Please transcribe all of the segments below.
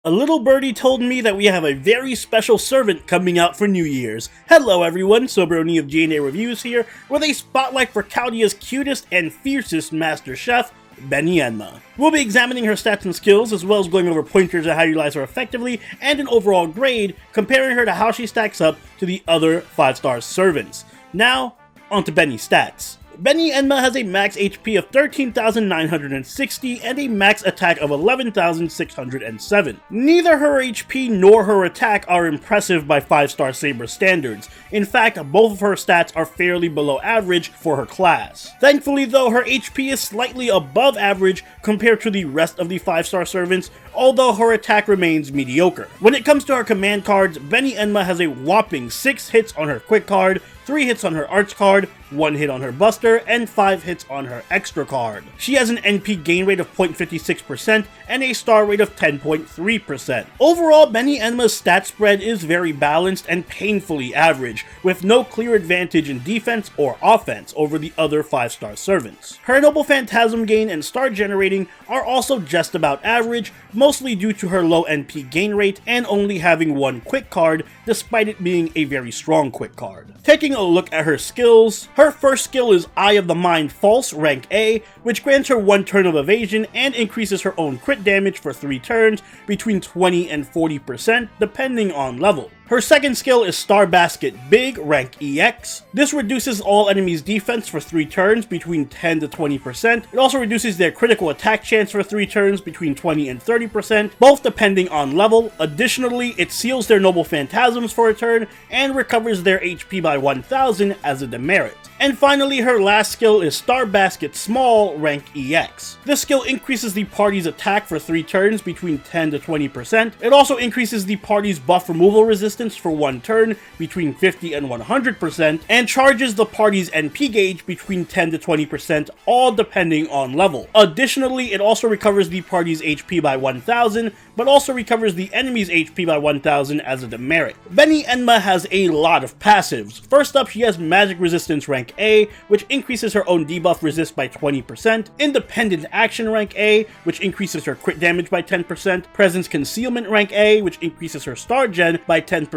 A little birdie told me that we have a very special servant coming out for New Year's. Hello everyone, Soberoni of G&A Reviews here, with a spotlight for Chaldea's cutest and fiercest master chef, Beni-enma. We'll be examining her stats and skills, as well as going over pointers on how to utilize her effectively, and an overall grade, comparing her to how she stacks up to the other 5-star servants. Now, onto Beni's stats. Beni-enma has a max HP of 13,960 and a max attack of 11,607. Neither her HP nor her attack are impressive by 5-star Saber standards. In fact, both of her stats are fairly below average for her class. Thankfully though, her HP is slightly above average compared to the rest of the 5-star servants, although her attack remains mediocre. When it comes to her command cards, Beni-enma has a whopping 6 hits on her quick card, 3 hits on her arts card, 1 hit on her buster, and 5 hits on her extra card. She has an NP gain rate of 0.56% and a star rate of 10.3%. Overall, Beni-enma's stat spread is very balanced and painfully average, with no clear advantage in defense or offense over the other 5-star servants. Her Noble Phantasm gain and star generating are also just about average, mostly due to her low NP gain rate and only having 1 quick card, despite it being a very strong quick card. Taking a look at her skills, her first skill is Eye of the Mind False, rank A, which grants her 1 turn of evasion and increases her own crit damage for 3 turns between 20 and 40% depending on level. Her second skill is Star Basket Big, rank EX. This reduces all enemies' defense for 3 turns between 10 to 20%. It also reduces their critical attack chance for 3 turns between 20 and 30%, both depending on level. Additionally, it seals their Noble Phantasms for a turn and recovers their HP by 1000 as a demerit. And finally, her last skill is Star Basket Small, rank EX. This skill increases the party's attack for 3 turns between 10 to 20%. It also increases the party's buff removal resistance for 1 turn between 50 and 100%, and charges the party's NP gauge between 10 to 20%, all depending on level. Additionally, it also recovers the party's HP by 1000, but also recovers the enemy's HP by 1000 as a demerit. Beni-enma has a lot of passives. First up, she has Magic Resistance rank A, which increases her own debuff resist by 20%, Independent Action rank A, which increases her crit damage by 10%, Presence Concealment rank A, which increases her star gen by 10%,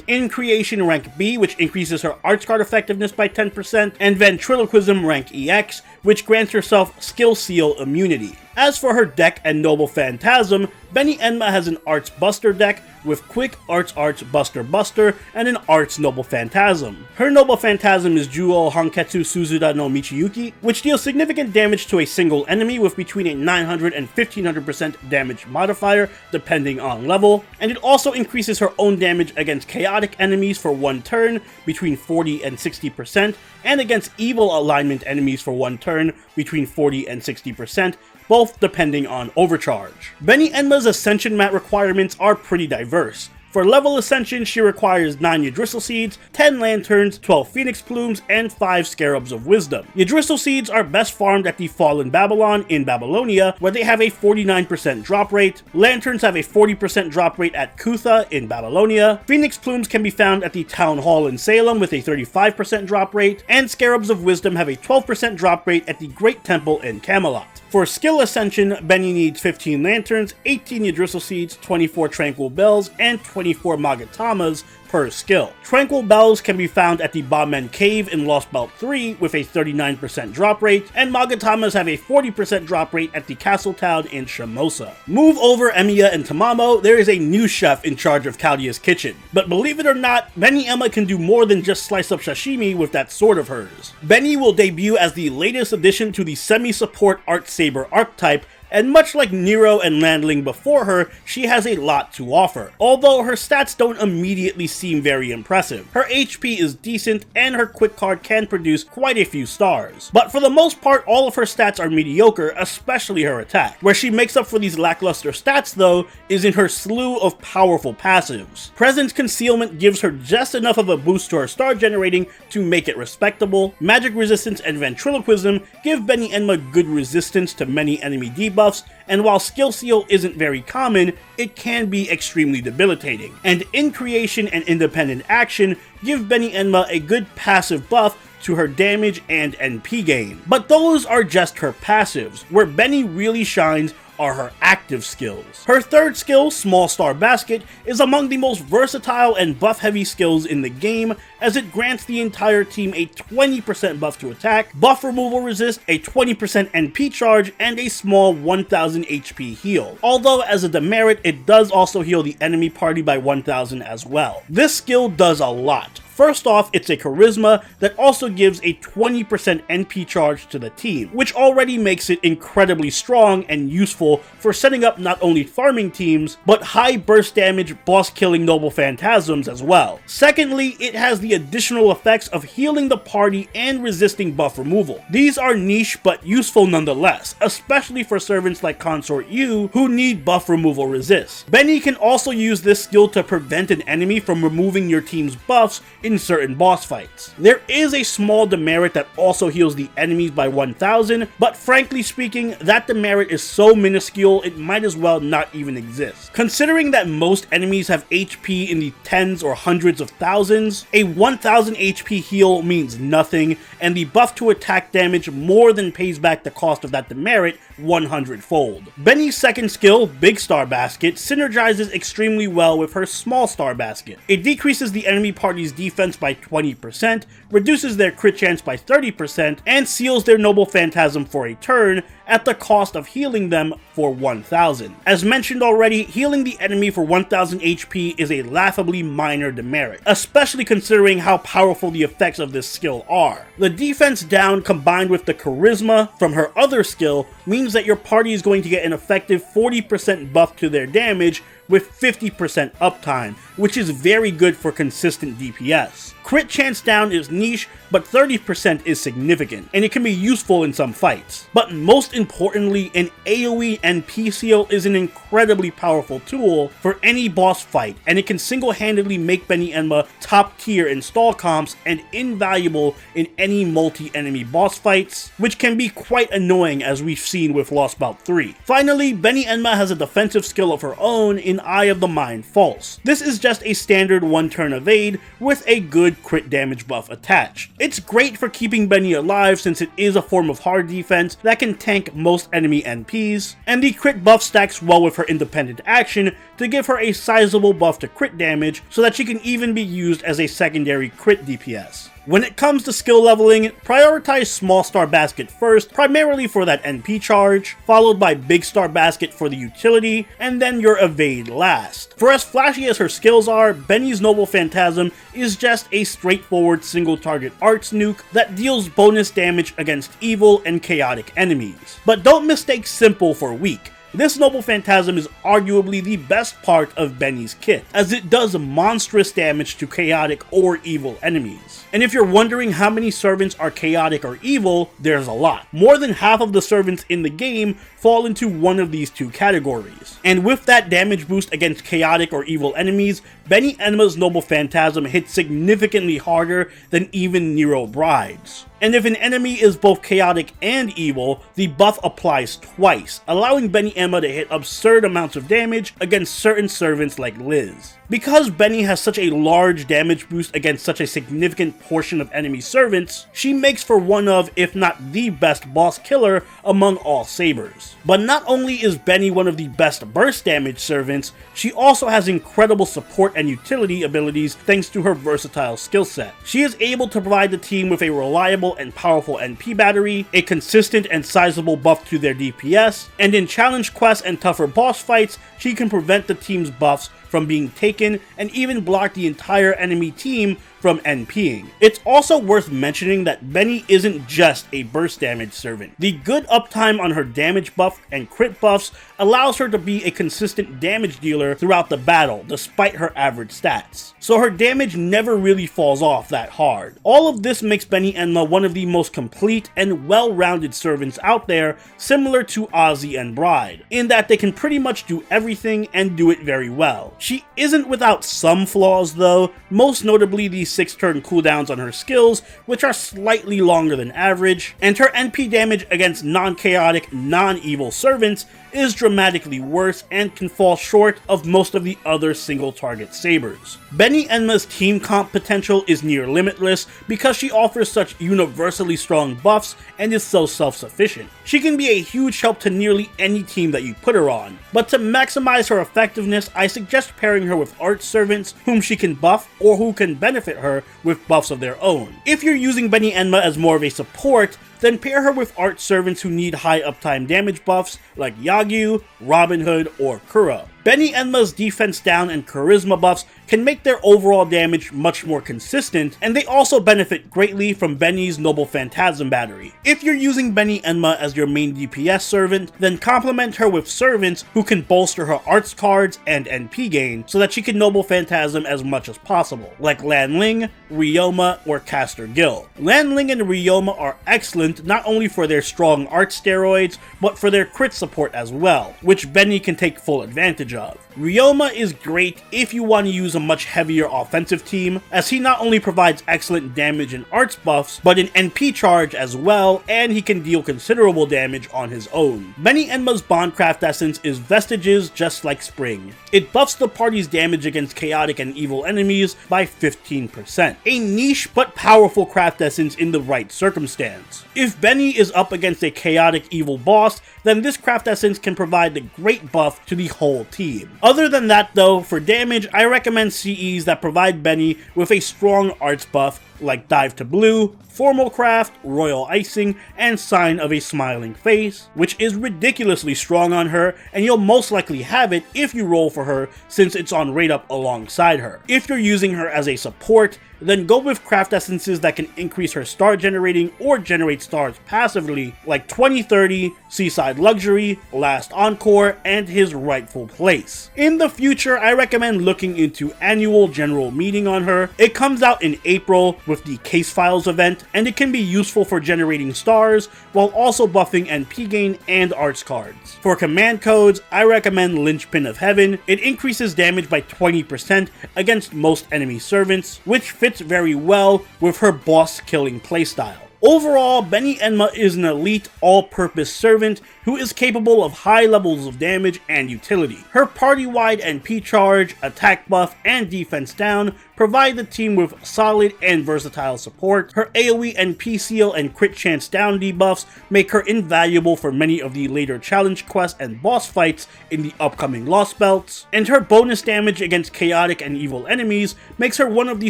In Creation rank B, which increases her arts card effectiveness by 10%, and Ventriloquism rank EX, which grants herself Skill Seal immunity. As for her deck and Noble Phantasm, Beni-enma has an Arts Buster deck with Quick Arts Buster Buster and an Arts Noble Phantasm. Her Noble Phantasm is Juo Hanketsu Suzuda no Michiyuki, which deals significant damage to a single enemy with between a 900 and 1500% damage modifier depending on level, and it also increases her own damage against chaotic enemies for 1 turn between 40 and 60%, and against evil alignment enemies for 1 turn between 40 and 60%, both depending on overcharge. Beni-enma's Ascension mat requirements are pretty diverse. For level Ascension, she requires 9 Yggdrasil Seeds, 10 Lanterns, 12 Phoenix Plumes, and 5 Scarabs of Wisdom. Yggdrasil Seeds are best farmed at the Fallen Babylon in Babylonia, where they have a 49% drop rate. Lanterns have a 40% drop rate at Kutha in Babylonia. Phoenix Plumes can be found at the Town Hall in Salem with a 35% drop rate, and Scarabs of Wisdom have a 12% drop rate at the Great Temple in Camelot. For skill ascension, Beni needs 15 lanterns, 18 Yggdrasil Seeds, 24 Tranquil Bells, and 24 Magatamas per skill. Tranquil Bells can be found at the Ba'men Cave in Lost Belt 3 with a 39% drop rate, and Magatamas have a 40% drop rate at the Castle Town in Shimosa. Move over Emiya and Tamamo, there is a new chef in charge of Chaldea's kitchen. But believe it or not, Beni-enma can do more than just slice up sashimi with that sword of hers. Beni will debut as the latest addition to the semi-support Art Saber archetype, and much like Nero and Landling before her, she has a lot to offer. Although her stats don't immediately seem very impressive. Her HP is decent, and her quick card can produce quite a few stars. But for the most part, all of her stats are mediocre, especially her attack. Where she makes up for these lackluster stats though, is in her slew of powerful passives. Presence Concealment gives her just enough of a boost to her star generating to make it respectable. Magic Resistance and Ventriloquism give Beni-enma good resistance to many enemy debuffs, and while Skill Seal isn't very common, it can be extremely debilitating. And In Creation and Independent Action give Beni-enma a good passive buff to her damage and NP gain. But those are just her passives. Where Beni really shines are her active skills. Her third skill, Small Star Basket, is among the most versatile and buff-heavy skills in the game, as it grants the entire team a 20% buff to attack, buff removal resist, a 20% NP charge, and a small 1000 HP heal. Although as a demerit, it does also heal the enemy party by 1000 as well. This skill does a lot. First off, it's a charisma that also gives a 20% NP charge to the team, which already makes it incredibly strong and useful for setting up not only farming teams, but high burst damage boss killing noble phantasms as well. Secondly, it has the additional effects of healing the party and resisting buff removal. These are niche but useful nonetheless, especially for servants like Consort Yu who need buff removal resist. Beni can also use this skill to prevent an enemy from removing your team's buffs in certain boss fights. There is a small demerit that also heals the enemies by 1000, but frankly speaking, that demerit is so minuscule it might as well not even exist. Considering that most enemies have HP in the tens or hundreds of thousands, a 1000 HP heal means nothing, and the buff to attack damage more than pays back the cost of that demerit 100-fold. Beni's second skill, Big Star Basket, synergizes extremely well with her Small Star Basket. It decreases the enemy party's defense by 20%, reduces their crit chance by 30%, and seals their noble phantasm for a turn at the cost of healing them for 1000. As mentioned already, healing the enemy for 1000 HP is a laughably minor demerit, especially considering how powerful the effects of this skill are. The defense down combined with the charisma from her other skill means that your party is going to get an effective 40% buff to their damage with 50% uptime, which is very good for consistent DPS. Crit chance down is niche, but 30% is significant, and it can be useful in some fights. But most importantly, an AoE NP seal is an incredibly powerful tool for any boss fight, and it can single-handedly make Beni-enma top tier in stall comps and invaluable in any multi-enemy boss fights, which can be quite annoying as we've seen with Lost Bout 3. Finally, Beni-enma has a defensive skill of her own in Eye of the Mind False. This is just a standard one-turn evade with a good crit damage buff attached. It's great for keeping Beni alive since it is a form of hard defense that can tank most enemy NPs, and the crit buff stacks well with her independent action to give her a sizable buff to crit damage so that she can even be used as a secondary crit DPS. When it comes to skill leveling, prioritize Small Star Basket first, primarily for that NP charge, followed by Big Star Basket for the utility, and then your evade last. For as flashy as her skills are, Beni's Noble Phantasm is just a straightforward single target arts nuke that deals bonus damage against evil and chaotic enemies. But don't mistake simple for weak. This Noble Phantasm is arguably the best part of Beni's kit, as it does monstrous damage to chaotic or evil enemies. And if you're wondering how many servants are chaotic or evil, there's a lot. More than half of the servants in the game fall into one of these two categories. And with that damage boost against chaotic or evil enemies, Beni-enma's Noble Phantasm hits significantly harder than even Nero Bride's. And if an enemy is both chaotic and evil, the buff applies twice, allowing Beni-enma to hit absurd amounts of damage against certain servants like Liz. Because Beni has such a large damage boost against such a significant portion of enemy servants, she makes for one of, if not the best boss killer among all sabers. But not only is Beni one of the best burst damage servants, she also has incredible support and utility abilities thanks to her versatile skill set. She is able to provide the team with a reliable and powerful NP battery, a consistent and sizable buff to their DPS, and in challenge quests and tougher boss fights, she can prevent the team's buffs from being taken and even block the entire enemy team from NPing. It's also worth mentioning that Beni isn't just a burst damage servant. The good uptime on her damage buff and crit buffs allows her to be a consistent damage dealer throughout the battle, despite her average stats. So her damage never really falls off that hard. All of this makes Beni-enma one of the most complete and well-rounded servants out there, similar to Ozzy and Bride, in that they can pretty much do everything and do it very well. She isn't without some flaws though, most notably the 6-turn cooldowns on her skills, which are slightly longer than average, and her NP damage against non-chaotic, non-evil servants is dramatically worse and can fall short of most of the other single target sabers. Beni-enma's team comp potential is near limitless because she offers such universally strong buffs and is so self-sufficient. She can be a huge help to nearly any team that you put her on, but to maximize her effectiveness, I suggest pairing her with art servants whom she can buff or who can benefit her with buffs of their own. If you're using Beni-enma as more of a support, then pair her with art servants who need high uptime damage buffs like Yagyu, Robin Hood, or Kuro. Beni-enma's defense down and charisma buffs can make their overall damage much more consistent, and they also benefit greatly from Beni's Noble Phantasm battery. If you're using Beni-enma as your main DPS servant, then complement her with servants who can bolster her arts cards and NP gain so that she can Noble Phantasm as much as possible, like Lanling, Ryoma, or Caster Gil. Lanling and Ryoma are excellent not only for their strong art steroids, but for their crit support as well, which Beni can take full advantage of. Ryoma is great if you want to use a much heavier offensive team, as he not only provides excellent damage and arts buffs, but an NP charge as well, and he can deal considerable damage on his own. Beni-enma's Bondcraft Essence is Vestiges just like Spring. It buffs the party's damage against chaotic and evil enemies by 15%. A niche but powerful craft essence in the right circumstance. If Beni is up against a chaotic evil boss, then this craft essence can provide a great buff to the whole team. Other than that though, for damage, I recommend CEs that provide Beni with a strong arts buff like Dive to Blue, Formal Craft, Royal Icing, and Sign of a Smiling Face, which is ridiculously strong on her, and you'll most likely have it if you roll for her since it's on rate up alongside her. If you're using her as a support, then go with craft essences that can increase her star generating or generate stars passively, like 2030, Seaside Luxury, Last Encore, and His Rightful Place. In the future, I recommend looking into Annual General Meeting on her. It comes out in April with the Case Files event, and it can be useful for generating stars while also buffing NP gain and arts cards. For command codes, I recommend Linchpin of Heaven. It increases damage by 20% against most enemy servants, which fits very well with her boss killing playstyle. Overall, Beni-enma is an elite all-purpose servant who is capable of high levels of damage and utility. Her party-wide NP charge, attack buff, and defense down provide the team with solid and versatile support. Her AoE NP seal and crit chance down debuffs make her invaluable for many of the later challenge quests and boss fights in the upcoming Lost Belts, and her bonus damage against chaotic and evil enemies makes her one of the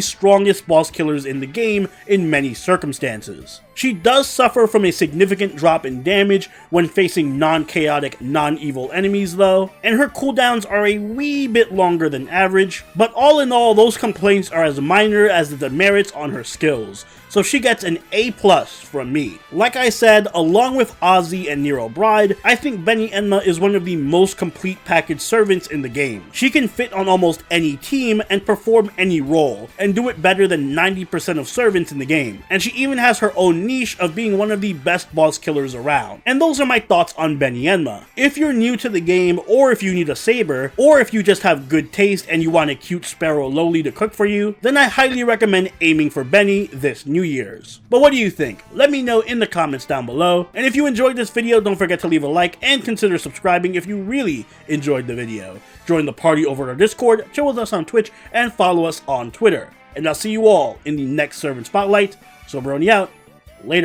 strongest boss killers in the game in many circumstances. She does suffer from a significant drop in damage when facing non-chaotic, non-evil enemies though, and her cooldowns are a wee bit longer than average, but all in all, those complaints are as minor as the demerits on her skills, so she gets an A+ from me. Like I said, along with Ozzy and Nero Bride, I think Beni-enma is one of the most complete package servants in the game. She can fit on almost any team and perform any role, and do it better than 90% of servants in the game, and she even has her own niche of being one of the best boss killers around. And those are my thoughts on Beni-enma. If you're new to the game, or if you need a saber, or if you just have good taste and you want a cute sparrow loli to cook for you, then I highly recommend aiming for Beni this New Year's. But what do you think? Let me know in the comments down below, and if you enjoyed this video, don't forget to leave a like and consider subscribing if you really enjoyed the video. Join the party over at our Discord, chill with us on Twitch, and follow us on Twitter. And I'll see you all in the next Servant Spotlight. Soberoni out. Later.